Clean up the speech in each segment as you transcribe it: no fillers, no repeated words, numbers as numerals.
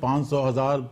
500 1000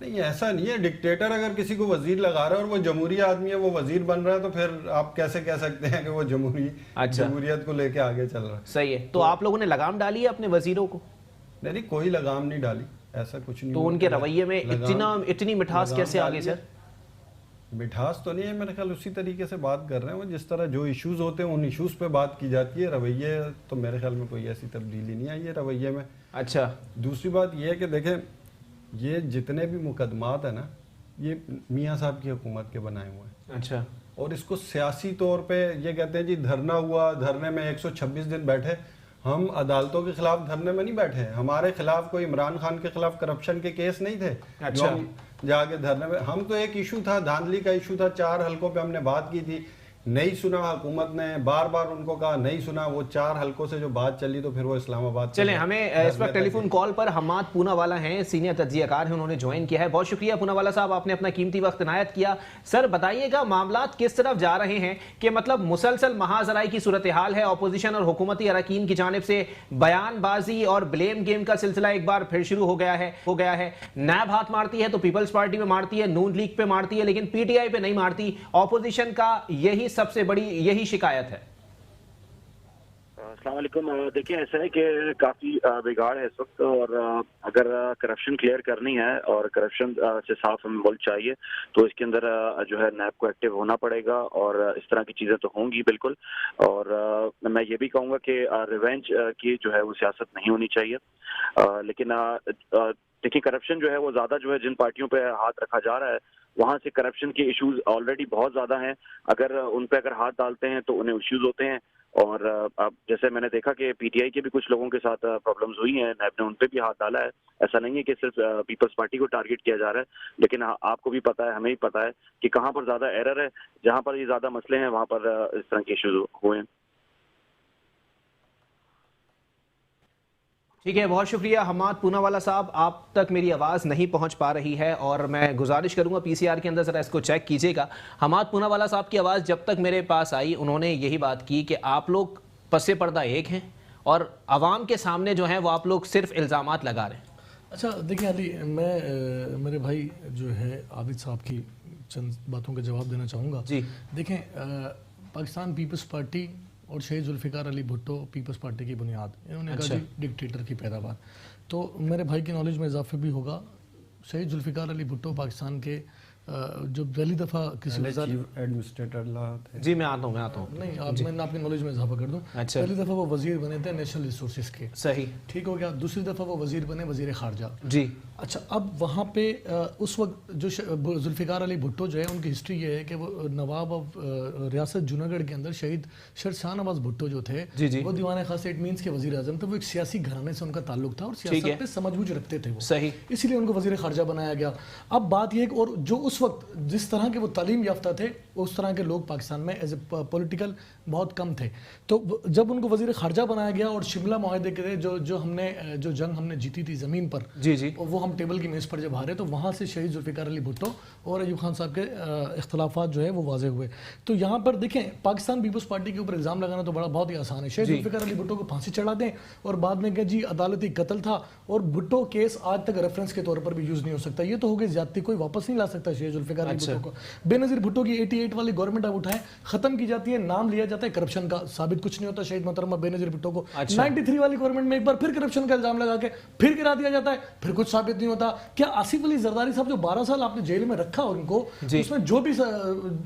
نہیں ایسا نہیں ہے، ڈکٹیٹر اگر کسی کو وزیر لگا رہا ہے اور وہ جمہوری آدمی ہے، وہ وزیر بن رہا ہے، تو پھر آپ کیسے کہہ سکتے ہیں کہ وہ جمہوریت کو لے کے آگے چل رہا ہے؟ صحیح ہے. تو آپ لوگوں نے لگام ڈالی ہے اپنے وزیروں کو؟ نہیں کوئی لگام نہیں ڈالی، ایسا کچھ نہیں. تو ان کے رویے میں اتنی مٹھاس کیسے آ گئی سر؟ مٹھاس تو نہیں ہے، میرے خیال اسی طریقے سے بات کر رہے ہیں وہ، جس طرح جو ایشوز ہوتے ہیں ان ایشوز پہ بات کی جاتی ہے. رویے تو میرے خیال میں کوئی ایسی تبدیلی نہیں آئی ہے رویے میں. اچھا. دوسری بات یہ ہے کہ دیکھیں یہ جتنے بھی مقدمات ہیں نا، یہ میاں صاحب کی حکومت کے بنائے ہوئے ہیں. اچھا. اور اس کو سیاسی طور پہ یہ کہتے ہیں جی دھرنا ہوا، دھرنے میں 126 دن بیٹھے. ہم عدالتوں کے خلاف دھرنے میں نہیں بیٹھے ہیں، ہمارے خلاف کوئی عمران خان کے خلاف کرپشن کے کیس نہیں تھے جو ہم جا کے دھرنے میں. ہم تو ایک ایشو تھا، دھاندلی کا ایشو تھا، 4 حلقوں پہ ہم نے بات کی تھی، نہیں سنا حکومت نے، بار بار ان کو کہا نہیں سنا. وہ 4 حلقوں سے جو بات چلی تو پھر وہ اسلام آباد. چلیں، ہمیں اس وقت ٹیلی فون کال پر حماد پوناوالا ہیں، سینئر تجزیہ کار ہیں، انہوں نے جوائن کیا ہے. بہت شکریہ پوناوالا صاحب، آپ نے اپنا قیمتی وقت عنایت کیا. سر بتائیے گا معاملات کس طرف جا رہے ہیں کہ مطلب مسلسل مہاذرائی کی صورتحال ہے، اپوزیشن اور حکومتی اراکین کی جانب سے بیان بازی اور بلیم گیم کا سلسلہ ایک بار پھر شروع ہو گیا ہے. نیب ہاتھ مارتی ہے تو پیپلز پارٹی پہ مارتی ہے، نون لیگ پہ مارتی ہے، لیکن پی ٹی آئی پہ نہیں مارتی. اپوزیشن کا یہی سب سے بڑی یہی شکایت ہے. السلام علیکم. دیکھیں ایسا ہے کہ کافی بگاڑ ہے اس وقت، اور اگر کرپشن کلیئر کرنی ہے اور کرپشن سے صاف ہمیں ملک چاہیے تو اس کے اندر جو ہے نیب کو ایکٹیو ہونا پڑے گا، اور اس طرح کی چیزیں تو ہوں گی بالکل. اور میں یہ بھی کہوں گا کہ ریونج کی جو ہے وہ سیاست نہیں ہونی چاہیے. لیکن دیکھیں کرپشن جو ہے وہ زیادہ جو ہے جن پارٹیوں پہ ہاتھ رکھا جا رہا ہے وہاں سے کرپشن کے ایشوز آلریڈی بہت زیادہ ہیں. اگر ان پہ ہاتھ ڈالتے ہیں تو انہیں ایشوز ہوتے ہیں. اور اب جیسے میں نے دیکھا کہ پی ٹی آئی کے بھی کچھ لوگوں کے ساتھ پرابلمز ہوئی ہیں، نیب نے ان پہ بھی ہاتھ ڈالا ہے. ایسا نہیں ہے کہ صرف پیپلز پارٹی کو ٹارگٹ کیا جا رہا ہے، لیکن آپ کو بھی پتا ہے، ہمیں بھی پتا ہے کہ کہاں پر زیادہ ایرر ہے، جہاں پر یہ زیادہ مسئلے ہیں وہاں پر اس طرح کے ایشوز ہوئے ہیں. ٹھیک ہے، بہت شکریہ حماد پوناوالا صاحب. آپ تک میری آواز نہیں پہنچ پا رہی ہے اور میں گزارش کروں گا پی سی آر کے اندر ذرا اس کو چیک کیجیے گا. حماد پوناوالا صاحب کی آواز جب تک میرے پاس آئی انہوں نے یہی بات کی کہ آپ لوگ پس پردہ ایک ہیں اور عوام کے سامنے جو ہیں وہ آپ لوگ صرف الزامات لگا رہے ہیں. اچھا دیکھیں علی، میں میرے بھائی جو ہے عابد صاحب کی چند باتوں کا جواب دینا چاہوں گا. جی دیکھیں پاکستان پیپلز پارٹی اور شہید ذوالفقار علی بھٹو پیپلز پارٹی کی بنیاد، انہوں نے کہا جی ڈکٹیٹر کی پیداوار. تو میرے بھائی کی نالج میں اضافہ بھی ہوگا. شہید ذوالفقار علی بھٹو پاکستان کے جو پہلی دفعہ کسی ایڈمنسٹریٹر جی میں آتا ہوں نہیں میں آپ کی نالج میں اضافہ کر دوں. پہلی دفعہ وہ وزیر بنے تھے نیشنل ریسورسز کے، صحیح ٹھیک ہو گیا. دوسری دفعہ وہ وزیر بنے وزیر خارجہ. جی اچھا، اب وہاں پہ اس وقت جو ذوالفقار علی بھٹو جو ہے ان کی ہسٹری یہ ہے کہ وہ نواب آف ریاست جوناگڑھ کے اندر شہید شاہ نواز بھٹو جو تھے وہ دیوان خاص اٹ مینس کے وزیر اعظم تھے. وہ ایک سیاسی گھرانے سے ان کا تعلق تھا اور سیاست پہ سمجھ بوجھ رکھتے تھے وہ، صحیح، اسی لیے ان کو وزیر خارجہ بنایا گیا. اب بات یہ ہے کہ اور جو اس وقت جس طرح کے وہ تعلیم یافتہ تھے اس طرح کے لوگ پاکستان میں ایز اے پولیٹیکل بہت کم تھے. تو جب ان کو وزیر خارجہ بنایا گیا اور شملہ معاہدے کے جو جنگ ہم نے جیتی تھی زمین پر، جی وہ ہم ٹیبل کی میز پر جب ہارے تو وہاں سے شہید ذوالفقار علی بھٹو اور ایوب خان صاحب کے اختلافات جو ہے وہ واضح ہوئے. تو یہاں پر دیکھیں پاکستان پیپلز پارٹی کے اوپر الزام لگانا تو بہت ہی آسان ہے. شہید ذوالفقار علی بھٹو کو پھانسی چڑھا دیں اور بعد میں کہ جی عدالتی قتل تھا، اور بھٹو کیس آج تک ریفرنس کے طور پر بھی یوز نہیں ہو سکتا. یہ تو ہو گئی زیادتی، کوئی واپس نہیں لا سکتا شہید ذوالفقار علی بھٹو کو. بے نظیر بھٹو کی 88 والی گورنمنٹ اب اٹھائیں، ختم کی جاتی ہے، نام لیا جاتا ہے کرپشن کا، ثابت کچھ نہیں ہوتا شہید محترمہ بے نظیر بھٹو کو. 93 والی گورنمنٹ میں ایک بار پھر کرپشن کا الزام لگا کے پھر گرا دیا جاتا ہے، پھر کچھ ثابت نہیں ہوتا. کیا آصف علی زرداری صاحب جو 12 سال آپ نے جیل میں رکھا ان کو، اس میں جو بھی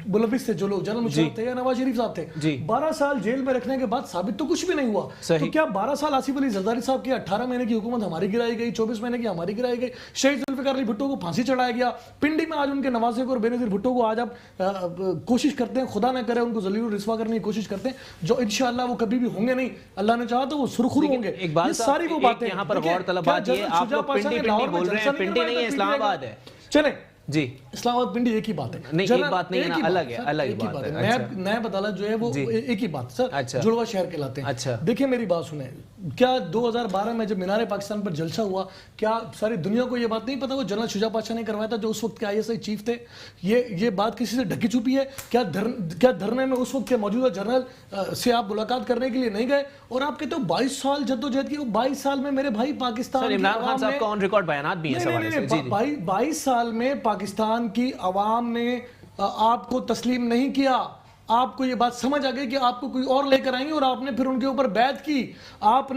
ملوث تھے، جو لوگ جنرل مشرف تھے یا نواز شریف صاحب تھے، 12 سال جیل میں رکھنے کے بعد ثابت تو کچھ بھی نہیں ہوا. تو کیا 12 سال آصف علی زرداری صاحب کی 18 مہینے کی حکومت ہماری گرائی گئی، 24 مہینے کی ہماری گرائی گئی، شہید ذوالفقار علی بھٹو کو پھانسی چڑھایا گیا. پنڈی میں آج ان کے نوازے کو اور بے نظیر بھٹو کو آج آپ کوشش کرتے ہیں، خدا نہ کرے ان کو ذلیل و رسوا کرنے کی کوشش کرتے ہیں، جو انشاءاللہ وہ کبھی بھی ہوں گے نہیں. اللہ نے چاہا تو وہ سرخرو ہوں گے. یہ ساری وہ باتیں یہاں پر غور طلب بات یہ، آپ لوگ پنڈی بول رہے ہیں، پنڈی نہیں ہے اسلام آباد ہے. چلیں جی اسلام آباد پنڈی ایک ہی بات ہے، نہیں ایک بات نہیں ہے، الگ ہے، الگ بات ہے. نیب عدالت جو ہے وہ ایک ہی بات سر، جڑواں شہر کہلاتے ہیں. دیکھیں میری بات سنیں، کیا 2012 میں جب مینار پاکستان پر جلسہ ہوا کیا ساری دنیا کو یہ بات نہیں پتا وہ جنرل شجاع پاشا نے کروایا تھا جو اس وقت کے ISI چیف تھے؟ یہ بات کسی سے ڈھکی چھپی ہے کیا؟ دھرنے میں اس وقت کے موجودہ جنرل سے آپ ملاقات کرنے کے لیے نہیں گئے؟ اور آپ کہتے ہو 22 سال جدوجہد کی. 22 سال میں میرے بھائی پاکستان کی عمران خان عوام صاحب نے کا آن ریکارڈ بیانات بھی ہیں. 22 سال میں پاکستان کی عوام نے آپ کو تسلیم نہیں کیا. آپ کو یہ بات سمجھ آ گئی کہ آپ کو کوئی اور لے کر آئیں گے اور آپ نے پھر ان کے اوپر بیعت کی. آپ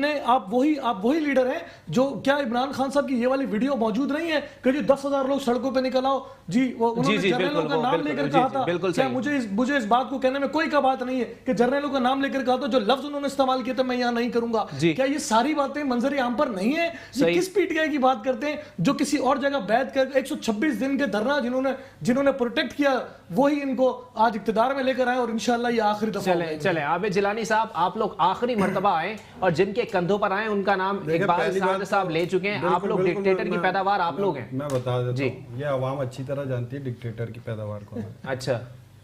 وہی لیڈر ہیں جو کیا عمران خان صاحب کی یہ والی ویڈیو موجود نہیں ہے کہ جو 10,000 لوگ سڑکوں پہ نکل آؤ جی انہوں نے جرنیلوں کا نام لے کر کہا تھا. کیا مجھے اس بات کو کہنے میں کوئی کا بات نہیں ہے کہ جرنیلوں کا نام لے کر کہا تھا جو لفظ انہوں نے استعمال کیا تھا میں یہاں نہیں کروں گا. کیا یہ ساری باتیں منظر عام پر نہیں ہے؟ یہ کس PTI کی بات کرتے ہیں جو کسی اور جگہ بیعت کر 126 دن کے دھرنا جنہوں نے پروٹیکٹ کیا وہی ان کو آج اقتدار میں لے کر آئے اور انشاءاللہ یہ آخری دفعہ. چلیں عابد جیلانی صاحب آپ لوگ آخری مرتبہ آئے اور جن کے کندھوں پر آئے ان کا نام اقبال سعد صاحب لے چکے ہیں. آپ لوگ ڈکٹیٹر کی پیداوار آپ لوگ ہیں. میں بتا دیتا ہوں یہ عوام اچھی طرح جانتی ہے ڈکٹیٹر کی پیداوار کو. اچھا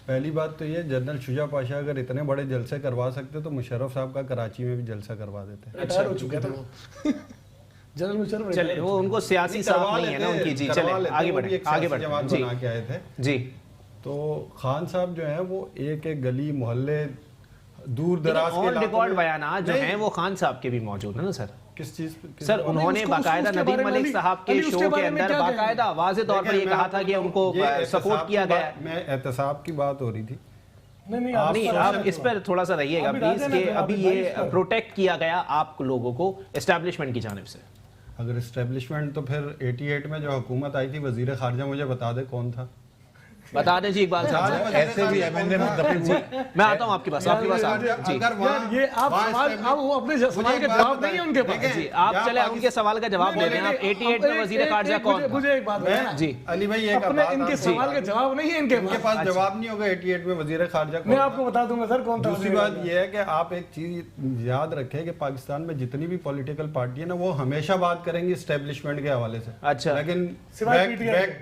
پہلی بات تو یہ جنرل شجاع پاشا اگر اتنے بڑے جلسے کروا سکتے تو مشرف صاحب کا کراچی میں بھی جلسہ کروا دیتے. ریٹائر ہو چکے تھے جنرل مشرف. چلے وہ ان کو سیاسی صاحب نہیں ہے نا ان کی. جی چلیں آگے بڑھیں جوان بنا کے آئے تھے. جی تو خان صاحب جو ہیں وہ ایک گلی محلے دور دراز کے ریکارڈ بیانات جو ہیں وہ خان صاحب کے بھی موجود ہیں نا سر. کس چیز سر انہوں نے باقاعدہ ندیم ملک صاحب کے شو کے اندر باقاعدہ واضح طور پر یہ کہا تھا کہ ان کو سپورٹ کیا گیا. میں احتساب کی بات ہو رہی تھی. نہیں آپ اس پر تھوڑا سا رہیے گا پلیز کہ ابھی یہ پروٹیکٹ کیا گیا آپ لوگوں کو اسٹیبلشمنٹ کی جانب سے. اگر اسٹیبلشمنٹ تو پھر 88 میں جو حکومت آئی تھی وزیر خارجہ مجھے بتا دے کون تھا. بتا دیں جی اقبال صاحب. ایسے بھی میں آتا ہوں آپ کے پاس. جی یہ آپ وہ اپنے سوال کا جواب نہیں ہے ان کے پاس. جی آپ چلے ان کے سوال کا جواب دے دیں. آپ 88 میں وزیر خارجہ کون تھا؟ مجھے ایک بات بتانا. جی علی بھائی ان کے سوال کا جواب نہیں ہے ان کے پاس. جواب نہیں ہوگا 88 میں وزیر خارجہ کون. میں آپ کو بتا دوں گا سر کون تھا. دوسری بات یہ ہے کہ آپ ایک چیز یاد رکھیں کہ پاکستان میں جتنی بھی پولیٹیکل پارٹی ہے نا وہ ہمیشہ بات کریں گی اسٹیبلشمنٹ کے حوالے سے. اچھا لیکن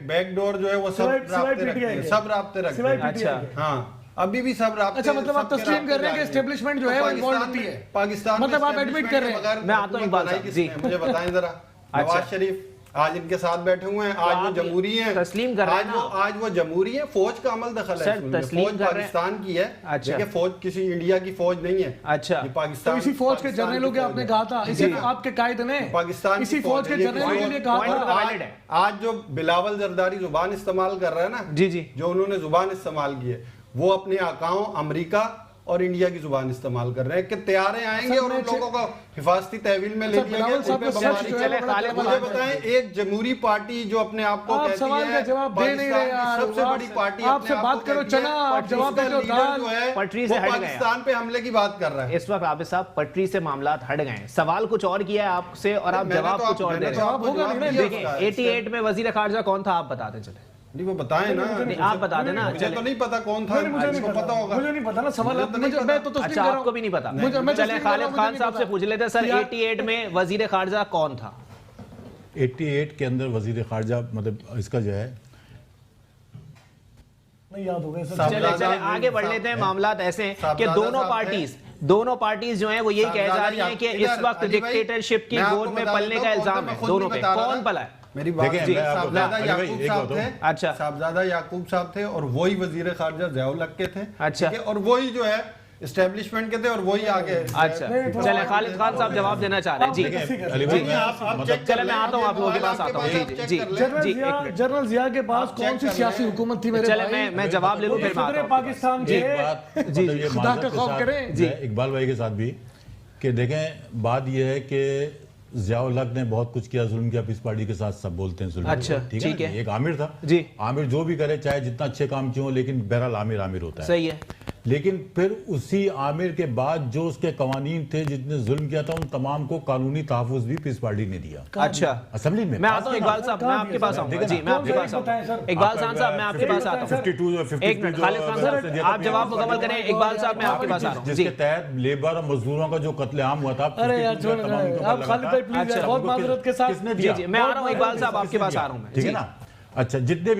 بیک ڈور جو ہے وہ سب رابطے رکھتے ہیں. اچھا ہاں ابھی بھی سب رابطے. اچھا مطلب آپ تسلیم کر رہے ہیں کہ اسٹیبلشمنٹ جو ہے وہ انوالو ہوتی ہے پاکستان. مطلب آپ ایڈمٹ کر رہے ہیں. میں آتا ہوں اقبال صاحب. جی مجھے بتائیں ذرا. نواز شریف آج ان کے ساتھ بیٹھے ہوئے ہیں. آج وہ جمہوری ہیں. تسلیم کر رہے ہیں. آج وہ جمہوری ہیں. فوج کا عمل دخل ہے. فوج پاکستان کی ہے. لیکن فوج کسی انڈیا کی فوج نہیں ہے. اچھا تو اسی فوج کے جنرلوں کے آپ نے کہا تھا اسی آپ کے قائد نے پاکستان اسی فوج کے جنرلوں کے لیے کہا تھا. آج جو بلاول زرداری زبان استعمال کر رہا ہے نا جی جو انہوں نے زبان استعمال کی ہے وہ اپنے آقاؤں امریکہ اور انڈیا کی زبان استعمال کر رہے ہیں کہ تیارے آئیں گے اور ان لوگوں کو حفاظتی تحویل میں لے لیں گے. مجھے بتائیں ایک جمہوری پارٹی جو اپنے آپ کو کہتی ہے سب سے بڑی پارٹی آپ سے بات کرو چلا آپ جواب دے دو جو ہے وہ پاکستان پہ حملے کی بات کر رہا ہے. اس وقت عابد صاحب پٹری سے معاملات ہٹ گئے ہیں. سوال کچھ اور کیا ہے آپ سے اور آپ جواب کچھ اور دے رہے ہیں. دیکھیں 88 میں وزیر خارجہ کون تھا آپ بتا دیں. چلے نہیں وہ بتائیں نا. آپ بتا دیں نا. مجھے تو نہیں پتا کون تھا. مجھے پتا ہوگا. مجھے نہیں پتا نا سوال میں تو تسلیم اچھا آپ کو بھی نہیں پتا. چلے خالد خان صاحب سے پوچھ لیتے سر 88 میں وزیر خارجہ کون تھا. 88 کے اندر وزیر خارجہ مطلب اس کا جو ہے نہیں یاد ہو گئے. چلے آگے بڑھ لیتے ہیں. معاملات ایسے ہیں کہ دونوں پارٹیز جو ہیں وہ یہی کہہ جا رہی ہیں کہ اس وقت ڈکٹیٹرشپ کی گود میں پلنے کا الزام ہے دونوں پہ. کون پلا ہے؟ میری بات صاحبزادہ یعقوب صاحب تھے اور وہی وزیر خارجہ ضیاء الحق کے تھے. اچھا اور وہی جو ہے اسٹیبلشمنٹ کے تھے اور وہی آگے. اچھا چلے خالد خان صاحب جواب دینا چاہ رہے ہیں. جی چلے میں آتا ہوں آپ لوگوں کے پاس آتا ہوں. جی جنرل ضیاء کے پاس کون سی سیاسی حکومت تھی؟ چلے میں جواب لے لوں پھر صدر پاکستان کے خدا کا خوف کریں. اقبال بھائی کے ساتھ بھی کہ دیکھیں بات یہ ہے کہ ضیاء الحق نے بہت کچھ کیا ظلم کیا پیس پارٹی کے ساتھ سب بولتے ہیں ظلم. اچھا ٹھیک ہے. ایک عامر تھا. جی عامر جو بھی کرے چاہے جتنا اچھے کام کیوں لیکن بہرحال عامر ہوتا ہے. صحیح ہے. لیکن پھر اسی عامر کے بعد جو اس کے قوانین تھے جتنے ظلم کیا تھا ان تمام کو قانونی تحفظ بھی پیس پارٹی نے دیا. اچھا اسمبلی میں. میں آتا ہوں اقبال صاحب میں آپ کے پاس آؤں گا. جی میں آپ کے پاس آؤں گا. اقبال صاحب میں آپ کے پاس آتا ہوں. 52 ایک منٹ خالد خان صاحب آپ جواب مکمل کریں. اقبال صاحب میں آپ کے پاس آ رہا ہوں. جس کے تحت لیبر اور مزدوروں کا جو قتل عام ہوا تھا. ارے یار چھوڑ آپ خالد بھائی پلیز بہت معذرت کے ساتھ. جی میں آ رہا ہوں اقبال صاحب آپ کے پاس آ رہا ہوں میں. ٹھیک ہے نا. اچھا جتنے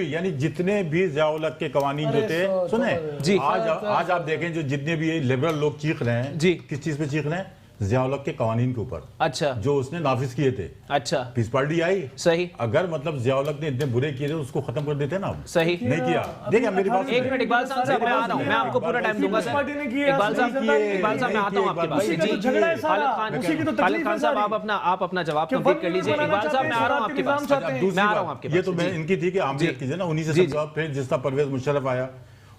بھی ضیاء الحق کے قوانین جو تھے سنیں آج آپ دیکھیں جو جتنے بھی لبرل لوگ چیخ رہے ہیں کس چیز پہ چیخ رہے ہیں ضیاء الحق کے قوانین کے اوپر اچھا جو اس نے نافذ کیے تھے. اچھا پیس پارٹی آئی, صحیح اگر مطلب ضیاء الحق نے اتنے برے کیے تھے اس کو ختم کر دیتے نا, صحیح نہیں کیا. دیکھیں میری بات ایک منٹ اقبال صاحب میں آ رہا ہوں, میں آپ کو پورا ٹائم دوں گا سر. اقبال صاحب میں آتا ہوں آپ کے پاس. جی خالد خان صاحب آپ اپنا جواب کمپلیٹ کر لیجیے. اقبال صاحب میں آ رہا ہوں آپ کے پاس, میں آ رہا ہوں آپ کے پاس. یہ تو میں ان کی تھی کہ عامریت کیجیے نا, انہی سے سمجھا. پھر جس طرح پرویز مشرف آیا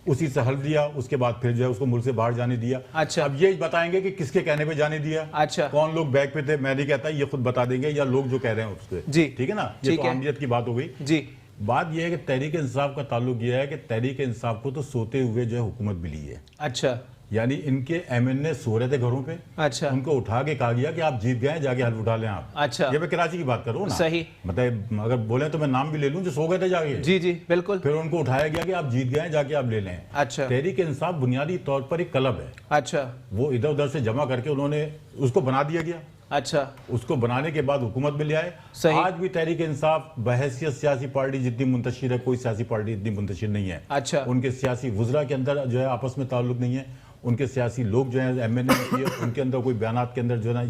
اسی سے حل دیا, اس کے بعد پھر جو ہے اس کو ملک سے باہر جانے دیا. اچھا اب یہ بتائیں گے کہ کس کے کہنے پہ جانے دیا, اچھا کون لوگ بیک پہ تھے, میں نہیں کہتا, یہ خود بتا دیں گے یا لوگ جو کہہ رہے ہیں اس پہ. جی ٹھیک ہے نا, یہ تو عامریت کی بات ہو گئی. جی بات یہ ہے کہ تحریک انصاف کا تعلق یہ ہے کہ تحریک انصاف کو تو سوتے ہوئے جو ہے حکومت ملی ہے. اچھا یعنی ان کے ایم این اے سو رہے تھے گھروں پہ, اچھا ان کو اٹھا کے کہا گیا کہ آپ جیت گئے, جا کے حلف اٹھا لیں آپ. اچھا یہ میں کراچی کی بات کروں نا, صحیح, مطلب اگر بولیں تو میں نام بھی لے لوں جو سو گئے تھے جا کے. جی جی بالکل. پھر ان کو اٹھایا گیا کہ آپ جیت گئے, جا کے آپ لے لیں. اچھا تحریک انصاف بنیادی طور پر ایک کلب ہے. اچھا وہ ادھر ادھر سے جمع کر کے انہوں نے اس کو بنا دیا گیا. اچھا اس کو بنانے کے بعد حکومت میں لے آئے. آج بھی تحریک انصاف بحیثیت سیاسی پارٹی جتنی منتشر ہے, کوئی سیاسی پارٹی اتنی منتشر نہیں ہے. اچھا ان کے سیاسی وزراء کے اندر جو ہے آپس میں تعلق نہیں ہے, ان کے سیاسی لوگ جو ہیں ایم این اے ان کے اندر کوئی بیانات کے اندر جو ہے نا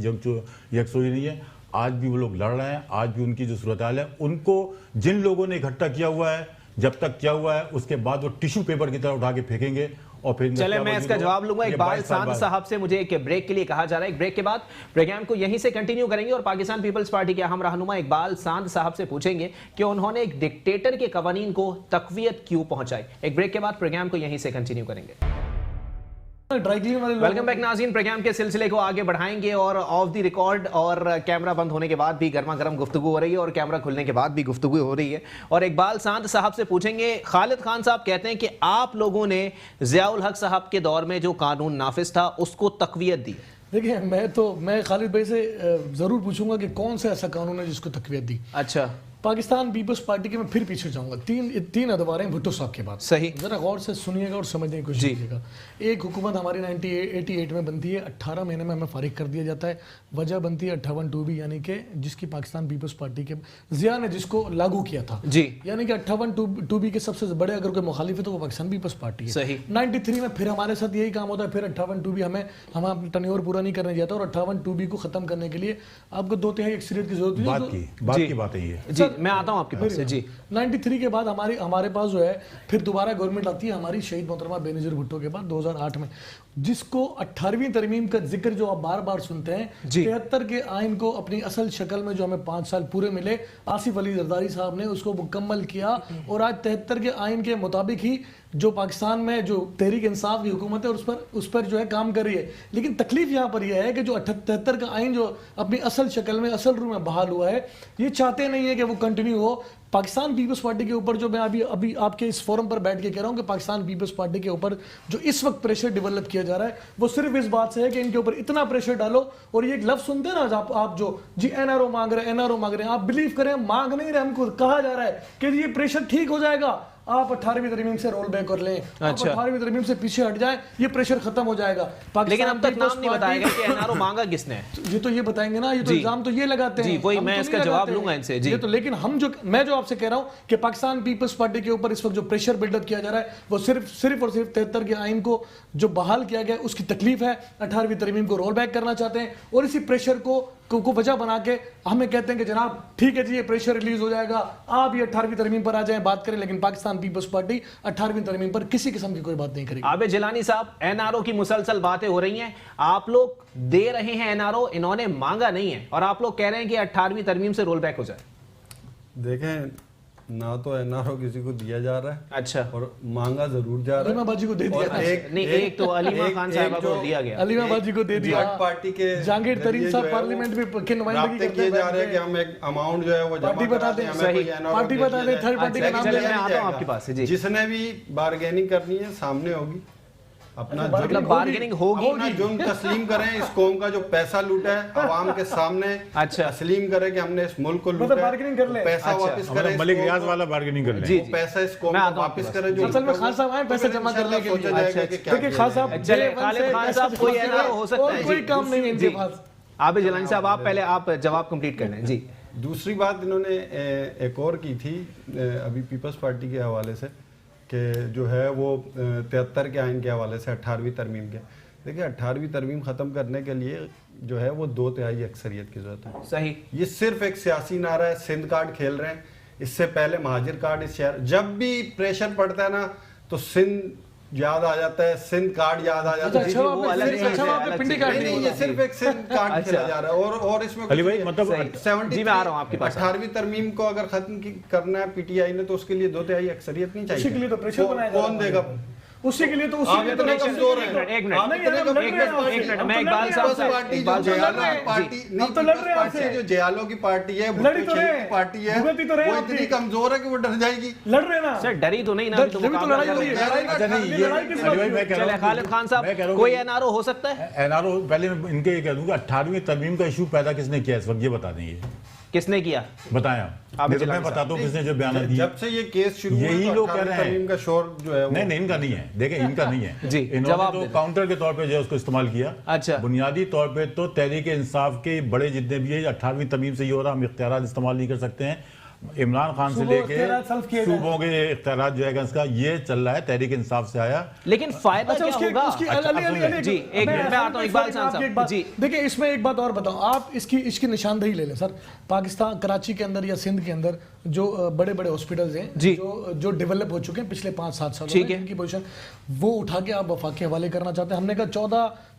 یکسوئی نہیں ہے. آج بھی وہ لوگ لڑ رہے ہیں, آج بھی ان کی جو صورتحال ہے, ان کو جن لوگوں نے اکٹھا کیا ہوا ہے, جب تک کیا ہوا ہے, اس کے بعد وہ ٹیشو پیپر کی طرح اٹھا کے پھینکیں گے. اور پھر چلے میں اس کا جواب لوں گا. اقبال ساند صاحب سے مجھے ایک بریک کے لیے کہا جا رہا ہے, ایک بریک کے بعد پروگرام کو یہیں سے کنٹینیو کریں گے اور پاکستان پیپلز پارٹی کے اہم رہنما اقبال ساند صاحب سے پوچھیں گے کہ انہوں نے ایک ڈکٹیٹر کے قوانین کو تقویت کیوں پہنچائی. ایک بریک کے بعد پروگرام کو یہیں سے کنٹینیو کریں گے. ویلکم بیک ناظرین, پروگرام کے سلسلے کو آگے بڑھائیں گے اور آف دی ریکارڈ اور کیمرہ بند ہونے کے بعد بھی گرما گرم گفتگو ہو رہی ہے اور کیمرہ کھلنے کے بعد بھی گفتگو ہو رہی ہے. اور اقبال ساند صاحب سے پوچھیں گے, خالد خان صاحب کہتے ہیں کہ آپ لوگوں نے ضیاء الحق صاحب کے دور میں جو قانون نافذ تھا اس کو تقویت دی. دیکھیں میں خالد بھائی سے ضرور پوچھوں گا کہ کون سا ایسا قانون ہے جس کو تقویت دی. اچھا پاکستان پیپلز پارٹی کے میں پھر پیچھے جاؤں گا. تین ادوار ہیں بھٹو صاحب کے بعد. صحیح, ذرا غور سے سنیے گا اور سمجھنے کی کوشش کیجیے گا. ایک حکومت ہماری 1988 میں بنتی ہے, 18 مہینے میں ہمیں فارغ کر دیا جاتا ہے. وجہ بنتی ہے 58(2)B, یعنی کہ جس کی پاکستان پیپلز پارٹی کے ضیاء نے جس کو لاگو کیا تھا. جی یعنی کہ 58(2)B کے سب سے بڑے اگر کوئی مخالف ہے تو وہ پاکستان پیپلز پارٹی ہے. صحیح. 93 میں پھر ہمارے ساتھ یہی کام ہوتا ہے, پھر 58(2)B ہم اپنا ٹرنیور پورا نہیں کرنے جاتا, اور 58(2)B کو ختم کرنے کے لیے آپ کو 2/3 اکثریت کی ضرورت ہے. بات کی بات ہے یہ. جی میں آتا ہوں آپ کے پاس. جی 93 کے بعد ہمارے پاس جو ہے پھر دوبارہ گورنمنٹ آتی ہے ہماری شہید محترمہ بینظیر بھٹو کے بعد 2008 میں, جس کو 18ویں ترمیم کا ذکر جو آپ بار بار سنتے ہیں. 73 کے آئین کو اپنی اصل شکل میں جو ہمیں 5 سال پورے ملے, آصف علی زرداری صاحب نے اس کو مکمل کیا, اور آج 73 کے آئین کے مطابق ہی جو پاکستان میں جو تحریک انصاف کی حکومت ہے اس پر جو ہے کام کر رہی ہے. لیکن تکلیف یہاں پر یہ ہے کہ جو 73 کا آئین جو اپنی اصل شکل میں اصل روح میں بحال ہوا ہے, یہ چاہتے نہیں ہے کہ وہ کنٹینیو ہو. پاکستان پیپلز پارٹی کے اوپر جو میں ابھی آپ کے اس فورم پر بیٹھ کے کہہ رہا ہوں کہ پاکستان پیپلز پارٹی کے اوپر جو اس وقت پریشر ڈیولپ کیا جا رہا ہے وہ صرف اس بات سے ہے کہ ان کے اوپر اتنا پریشر ڈالو. اور یہ ایک لفظ سنتے ہیں نا آپ جو جی NRO مانگ رہے ہیں, آپ بلیو کریں مانگ نہیں رہے, ہم کو کہا جا رہا ہے کہ یہ پریشر ٹھیک ہو جائے گا, آپ 18ویں ترمیم سے رول بیک کر لیں, آپ 18ویں ترمیم سے پیچھے ہٹ جائیں, یہ پریشر ختم ہو جائے گا. لیکن اب تک نام نہیں بتایا گا کہ NRO مانگا کس نے. یہ تو یہ بتائیں گے نا, یہ تو الزام تو یہ لگاتے ہیں. جی وہی میں اس کا جواب لوں گا ان سے. جی تو لیکن میں جو آپ سے کہہ رہا ہوں کہ پاکستان پیپلز پارٹی کے اوپر اس وقت جو پریشر بلڈ اپ کیا جا رہا ہے وہ صرف اور صرف 73 کے آئین کو جو بحال کیا گیا اس کی تکلیف ہے. 18ویں ترمیم کو رول بیک کرنا چاہتے ہیں, اور اسی پریشر کو وجہ بنا کے ہمیں کہتے ہیں کہ جناب ٹھیک ہے جی یہ پریشر ریلیز ہو جائے گا, آپ یہ 18ویں ترمیم پر آ جائیں بات کریں. لیکن پاکستان پیپلز پارٹی 18ویں ترمیم پر کسی قسم کی کوئی بات نہیں کرے گی. عابد جیلانی صاحب, NRO کی مسلسل باتیں ہو رہی ہیں, آپ لوگ دے رہے ہیں NRO, انہوں نے مانگا نہیں ہے, اور آپ لوگ کہہ رہے ہیں کہ 18ویں ترمیم سے رول بیک ہو جائے. دیکھیں نہ تو NRO کسی کو دیا جا رہا ہے, اچھا, اور مانگا ضرور جا رہا ہے. علیمہ باجی کو دے دیا, نہیں ایک تو علیمہ خان صاحبہ کو دیا گیا, علیمہ باجی کو دے دیا, پارٹی کے جہانگیر ترین صاحب پارلیمنٹ میں کے نمائندگی کرتے کیے جا رہے ہیں کہ ہم ایک اماؤنٹ جو ہے وہ پارٹی بتا دیں, پارٹی بتا دیں, تھرڈ پارٹی کا نام چلے میں آتا ہوں آپ کے پاس. جی جس نے بھی بارگیننگ کرنی ہے سامنے ہوگی, اپنا مطلب بارگیننگ ہوگی, اپنا جرم تسلیم کریں. اس قوم کا جو پیسہ لوٹا ہے عوام کے سامنے تسلیم کریں کہ ہم نے اس ملک کو لوٹا ہے, پیسہ واپس کریں. ملک ریاض والا بارگیننگ کر لیں, جی پیسہ اس قوم کو واپس کریں. جو اصل میں خان صاحب آئے پیسہ جمع کرنے کے لیے. دیکھیں خان صاحب, چلے خالد خان صاحب کوئی NRO ہو سکتا ہے, کوئی کام نہیں ہے ان کے پاس. عابد جیلانی صاحب آپ پہلے آپ جواب کمپلیٹ کر لیں. جی دوسری بات انہوں نے ایک اور کی تھی ابھی پیپلز پارٹی کے حوالے سے, کہ جو ہے وہ 73 کے آئین کے حوالے سے 18ویں ترمیم کے. دیکھیں 18ویں ترمیم ختم کرنے کے لیے جو ہے وہ 2/3 اکثریت کی ضرورت ہے. صحیح. یہ صرف ایک سیاسی نعرہ ہے. سندھ کارڈ کھیل رہے ہیں, اس سے پہلے مہاجر کارڈ اس شہر, جب بھی پریشر پڑتا ہے نا تو سندھ یاد آ جاتا ہے, سندھ کارڈ یاد آ جاتا ہے. یہ صرف ایک سندھ کارڈ کھیلا جا رہا ہے. اور اس میں علی بھائی مطلب 18ویں ترمیم کو اگر ختم کرنا ہے پی ٹی آئی نے تو اس کے لیے 2/3 اکثریت نہیں چاہیے. اسی کے لیے تو پریشر بنایا جا رہا ہے. کون دے گا اسی کے لیے تو آپ اتنے کمزور ہیں. ایک منٹ میں اقبال صاحب سے پارٹی جو جیالوں کی پارٹی ہے, پارٹی ہے, وہ اتنی کمزور ہے کہ وہ ڈر جائے گی. لڑ رہے نا سر, ڈری تو نہیں نا. چلے خالد خان صاحب, کوئی این آر او ہو سکتا ہے؟ این آر او پہلے میں ان کے یہ کہہ دوں کہ 18ویں ترمیم کا ایشو پیدا کس نے کیا اس وقت, یہ بتا دیں. یہ کس نے کیا بتائیں آپ, میں بتاتا ہوں کس نے جو بیانات دیے. جب سے یہ کیس شروع ہوا یہی لوگ کہہ رہے ہیں کا شور جو ہے نہیں ان کا نہیں ہے. دیکھیں ان کا نہیں ہے. جی, انہوں نے تو کاؤنٹر کے طور پہ جو ہے اس کو استعمال کیا. اچھا, بنیادی طور پہ تو تحریک انصاف کے بڑے جتنے بھی ہیں 18ویں ترمیم سے یہ ہو رہا, ہم اختیارات استعمال نہیں کر سکتے ہیں. عمران خان سے لے کے صوبوں کے اختیارات جو ہے اس کا یہ چل رہا ہے, تحریک انصاف سے آیا. لیکن فائدہ کیا ہوگا؟ جی ایک منٹ میں آتا ہوں اقبال صاحب. جی دیکھیں اس میں ایک بات اور بتاؤں, آپ اس کی نشاندہی لے لیں سر. پاکستان کراچی کے اندر یا سندھ کے اندر جو بڑے بڑے ہاسپٹلز ہیں جو ڈیولپ ہو چکے ہیں پچھلے 5-7 سالوں میں, ان کی پوزیشن وہ اٹھا کے آپ وفاق کے حوالے کرنا چاہتے ہیں. ہم نے کہا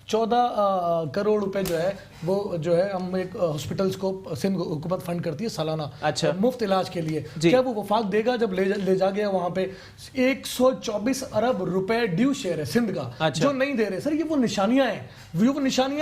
14 کروڑ روپے جو ہے وہ جو ہے ہم ایک ہاسپٹلز کو سندھ حکومت فنڈ کرتی ہے سالانہ مفت علاج کے لیے. کیا وہ وفاق دے گا؟ جب لے جا گیا وہاں پہ 124 ارب روپے ڈیو شیئر ہے سندھ کا, جو نہیں دے رہے. سر یہ وہ نشانیاں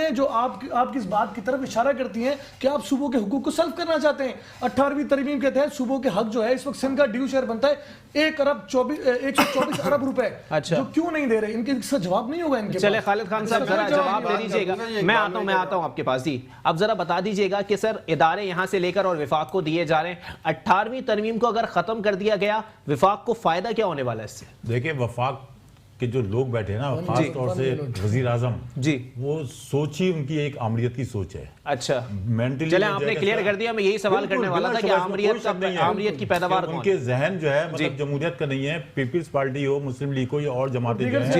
ہیں جو آپ کی اس بات کی طرف اشارہ کرتی ہیں کہ آپ صوبوں کے حقوق کو سلب کرنا چاہتے ہیں. 18ویں ترمیم کے تحت صوبوں کے حق جو ہے اس وقت سندھ کا ڈیو شیئر بنتا ہے 124 ارب روپے, جو کیوں نہیں دے رہے. ان کے جواب نہیں ہوگا ان کے. چلے خالد خان صاحب ذرا جواب دے دیجیے گا. میں آتا ہوں آپ کے پاس. جی اب ذرا بتا دیجیے گا کہ سر ادارے یہاں سے لے کر اور وفاق کو دیے جا رہے ہیں, 18ویں ترمیم کو اگر ختم کر دیا گیا وفاق کو فائدہ کیا ہونے والا ہے اس سے؟ دیکھیں وفاق کے جو لوگ بیٹھے ہیں نا, خاص طور سے وزیر اعظم, جی وہ سوچ ہی ان کی ایک آمریت کی سوچ ہے. اچھا چلے آپ نے کلیئر کر دیا. میں یہی سوال کرنے والا تھا کہ آمریت کی پیداوار ان کے ذہن جو ہے مطلب جمہوریت کا نہیں ہے, پیپلز پارٹی ہو, مسلم لیگ ہو یا اور جماعتیں جو ہیں ان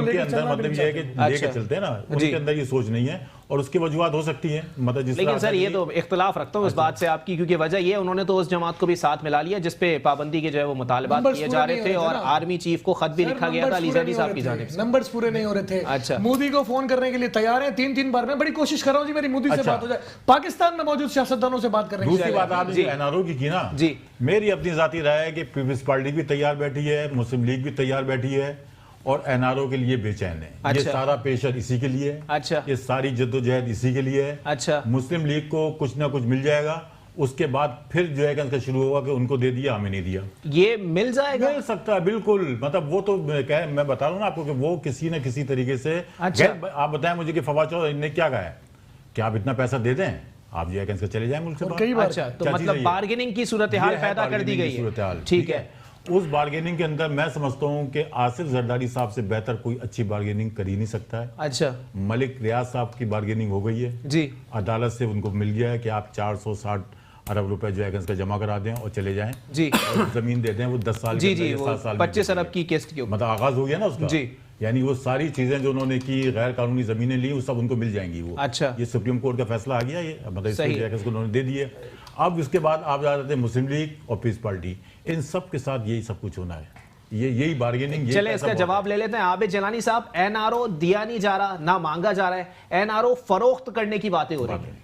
کے اندر مطلب یہ ہے کہ لے کے چلتے ہیں نا, ان کے اندر یہ سوچ نہیں ہے. اور اس کی وجوہات ہو سکتی ہیں مطلب جس. لیکن سر یہ تو اختلاف رکھتا ہوں اس بات سے آپ کی, کیونکہ وجہ یہ انہوں نے تو اس جماعت کو بھی ساتھ ملا لیا جس پہ پابندی کے جو ہے وہ مطالبات کیے جا رہے تھے, اور آرمی چیف کو خط بھی لکھا گیا تھا علی زیدی صاحب کی جانب سے. نمبرز پورے نہیں ہو رہے تھے. اچھا, مودی کو فون کرنے کے لیے تیار ہیں 3 بار. میں بڑی کوشش کر رہا ہوں جی میری مودی سے بات ہو جائے, پاکستان میں موجود سیاستدانوں سے بات کرنے کی. دوسری بات آپ نے این آر او کی نا, میری اپنی ذاتی رائے ہے کہ پیپلز پارٹی بھی تیار بیٹھی ہے, مسلم لیگ بھی تیار بیٹھی ہے, اور این آر او کے لیے بے چین ہے. یہ سارا پیشر اسی کے لیے ہے, یہ ساری جدوجہد اسی کے لیے ہے. مسلم لیگ کو کچھ نہ کچھ مل جائے گا, اس کے بعد پھر جو ہے ان کا شروع ہوگا کہ ان کو دے دیا ہمیں نہیں دیا. یہ مل جائے گا, مل سکتا ہے بالکل. مطلب وہ تو میں بتا رہا ہوں نا آپ کو کہ وہ کسی نہ کسی طریقے سے. آپ بتائیں مجھے کہ فواد چودھری نے کیا کہا ہے کہ آپ اتنا پیسہ دے دیں, آپ جو ہے کہ چلے جائیں ملک سے باہر. اچھا, تو مطلب بارگیننگ کی صورتحال پیدا کر دی گئی ہے. ٹھیک ہے, اس بارگیننگ کے اندر میں سمجھتا ہوں کہ آصف زرداری صاحب سے بہتر کوئی اچھی بارگیننگ کر ہی نہیں سکتا ہے. اچھا, ملک ریاض صاحب کی بارگیننگ ہو گئی ہے جی, عدالت سے ان کو مل گیا ہے کہ آپ 460 ارب روپے جو ہے اس کا جمع کرا دیں اور چلے جائیں جی, زمین دے دیں. وہ 10 سال جی 7 سال 25 ارب کی قسط کی مطلب آغاز ہو گیا نا اس کا جی. یعنی وہ ساری چیزیں جو انہوں نے کی, غیر قانونی زمینیں لی, وہ سب ان کو مل جائیں گی. وہ اچھا, یہ سپریم کورٹ کا فیصلہ آ گیا, یہ مطلب اس کو انہوں نے دے دیے. اب اس کے بعد آپ جا رہے تھے مسلم لیگ اور پیپلز پارٹی, ان سب کے ساتھ یہی سب کچھ ہونا ہے, یہی بارگیننگ. چلے اس کا جواب لے لیتے ہیں. عابد جیلانی صاحب, این آر او دیا نہیں جا رہا, نہ مانگا جا رہا ہے, این آر او فروخت کرنے کی باتیں ہو رہی ہیں.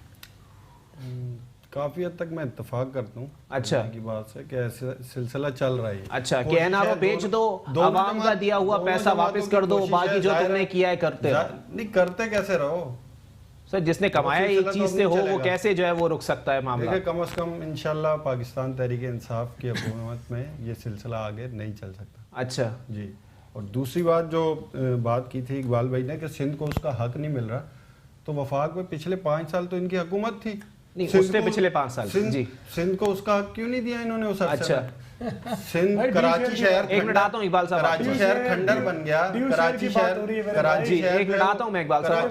کافی حد تک میں اتفاق کرتا ہوں اچھا کی بات سے کہ ایسا سلسلہ چل رہا ہے. اچھا, کہ این آر او بیچ دو, عوام کا دیا ہوا پیسہ واپس کر دو, باقی جو تم نے کیا ہے کرتے رہو. نہیں کرتے کیسے رہو سر, جس نے کمایا ایک چیز سے ہو وہ کیسے جو ہے وہ رک سکتا ہے معاملہ. کم از کم انشاءاللہ پاکستان تحریک انصاف کی حکومت میں یہ سلسلہ آگے نہیں چل سکتا. اچھا جی. اور دوسری بات جو بات کی تھی اقبال بھائی نے کہ سندھ کو اس کا حق نہیں مل رہا, تو وفاق میں پچھلے 5 سال تو ان کی حکومت تھی. نہیں, اس سے پچھلے 5 سال جی, سندھ کو اس کا حق کیوں نہیں دیا انہوں نے اس عرصے میں؟ سندھ کراچی شہر, ایک منٹ آتا ہوں اقبال صاحب, کراچی شہر کھنڈر بن گیا, کراچی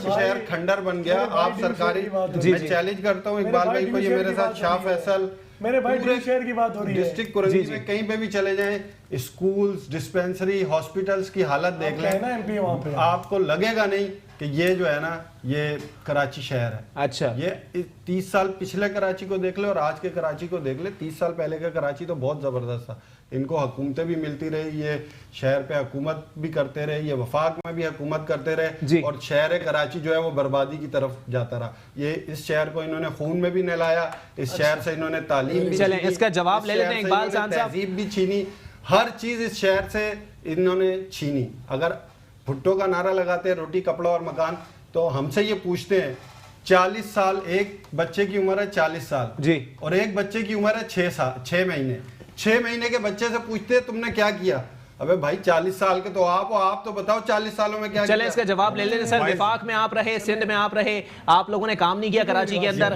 شہر کھنڈر بن گیا. آپ سرکاری, میں چیلنج کرتا ہوں اقبال بھائی کو, یہ میرے ساتھ شاہ فیصل میرے بھائی ڈی شہر کی بات ہو رہی ہے. ڈسٹرکٹ کرنگی میں کہیں پہ بھی چلے جائیں, اسکولز, ڈسپینسری, ہاسپٹلس کی حالت دیکھ لیں, آپ کو لگے گا نہیں کہ یہ جو ہے نا یہ کراچی شہر ہے. اچھا, یہ 30 سال پچھلے کراچی کو دیکھ لے اور آج کے کراچی کو دیکھ لے. 30 سال پہلے کا کراچی تو بہت زبردست تھا. ان کو حکومتیں بھی ملتی رہی, یہ شہر پہ حکومت بھی کرتے رہے, یہ وفاق میں بھی حکومت کرتے رہے, اور شہر کراچی جو ہے وہ بربادی کی طرف جاتا رہا. یہ اس شہر کو انہوں نے خون میں بھی نہلایا, اس شہر سے انہوں نے تعلیم بھی چلیں اس کا جواب لے لیتے ہیں اقبال صاحب. تہذیب بھی چھینی, ہر چیز اس شہر سے انہوں نے چھینی. اگر بھٹو کا نعرہ لگاتے ہیں روٹی کپڑا اور مکان, تو ہم سے یہ پوچھتے ہیں 40 سال, ایک بچے کی عمر ہے 40 سال جی, اور ایک بچے کی عمر ہے 6 مہینے. 6 مہینے کے بچے سے پوچھتے ہیں تم نے کیا کیا. ابے بھائی 40 سال کے تو آپ تو بتاؤ 40 سالوں میں کیا کیا. چلیں اس کا جواب لے لیتے. سر وفاق میں آپ رہے, سندھ میں آپ رہے, آپ لوگوں نے کام نہیں کیا کراچی کے اندر.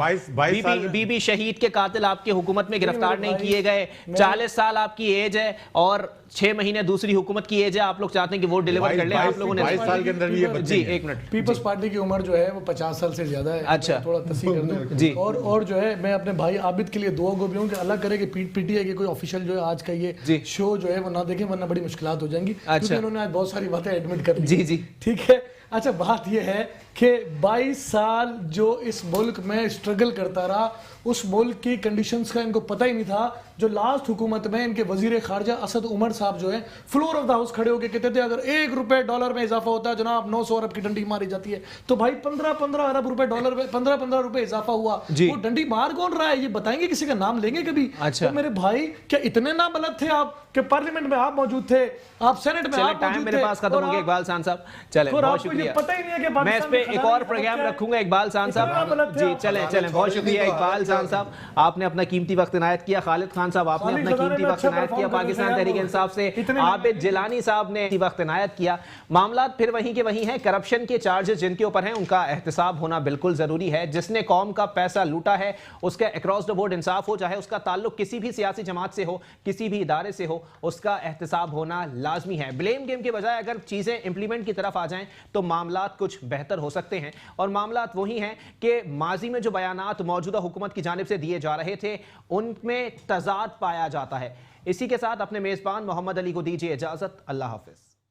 بی بی شہید کے قاتل آپ کی حکومت میں گرفتار نہیں کیے گئے. 40 سال آپ کی ایج ہے اور 6 مہینے دوسری حکومت کی ایج ہے. آپ لوگ چاہتے ہیں کہ ووٹ ڈیلیور کر لیں. آپ لوگوں نے 22 سال کے اندر بھی یہ بچے جی ایک منٹ, پیپلز پارٹی کی عمر جو ہے وہ 50 سال سے زیادہ ہے. اچھا, تھوڑا تصحیح کر دوں جی. اور جو ہے میں اپنے بھائی عابد کے لیے دعا گو بھی ہوں کہ اللہ کرے کہ پی ٹی آئی کے کوئی آفیشیل جو ہے آج کا یہ شو جو ہے وہ نہ دیکھیں, ورنہ بڑی مشکلات ہو جائیں گی, کیونکہ انہوں نے آج بہت ساری باتیں ایڈمٹ کر لی. جی جی ٹھیک ہے. اچھا بات یہ ہے کہ 22 سال جو اس ملک میں اسٹرگل کرتا رہا, اس ملک کی کنڈیشنز کا ان کو پتہ ہی نہیں تھا. جو لاسٹ حکومت میں ان کے وزیر خارجہ اسد عمر صاحب جو ہیں فلور آف دا ہاؤس کھڑے ہو کے کہتے تھے اگر $1 میں اضافہ ہوتا ہے جناب 900 ارب کی ڈنڈی ماری جاتی ہے. تو بھائی 15 ارب روپے ڈالر میں 15 روپے اضافہ ہوا, وہ ڈنڈی مار کون رہا ہے یہ بتائیں گے, کسی کا نام لیں گے کبھی؟ تو میرے بھائی کیا اتنے نابلد تھے آپ کہ پارلیمنٹ میں آپ موجود تھے, آپ سینٹ میں آپ موجود تھے, میرے پاس ختم ہو گیا اقبال خان صاحب. چلیں بہت شکریہ, میں اس پہ ایک اور پروگرام رکھوں گا اقبال خان صاحب. جی چلیں بہت شکریہ اقبال خان صاحب, آپ نے اپنا قیمتی وقت عنایت کیا. خالد خان صاحب آپ نے اپنا قیمتی وقت عنایت کیا. پاکستان تحریک انصاف سے عابد جیلانی صاحب نے وقت عنایت کیا. معاملات پھر وہیں کے وہیں ہیں. کرپشن کے چارجز جن کے اوپر ہیں ان کا احتساب ہونا بالکل ضروری ہے. جس نے قوم کا پیسہ لوٹا ہے اس کا اکراس دا بورڈ انصاف ہو, چاہے اس کا تعلق کسی بھی سیاسی جماعت سے ہو, کسی بھی ادارے سے ہو, اس کا احتساب ہونا لازمی ہے. بلیم گیم کے بجائے اگر چیزیں امپلیمنٹ کی طرف آ جائیں تو معاملات کچھ بہتر ہو سکتے ہیں. اور معاملات وہی ہیں کہ ماضی میں جو بیانات موجودہ حکومت کی جانب سے دیے جا رہے تھے ان میں تضاد پایا جاتا ہے. اسی کے ساتھ اپنے میزبان محمد علی کو دیجیے اجازت. اللہ حافظ.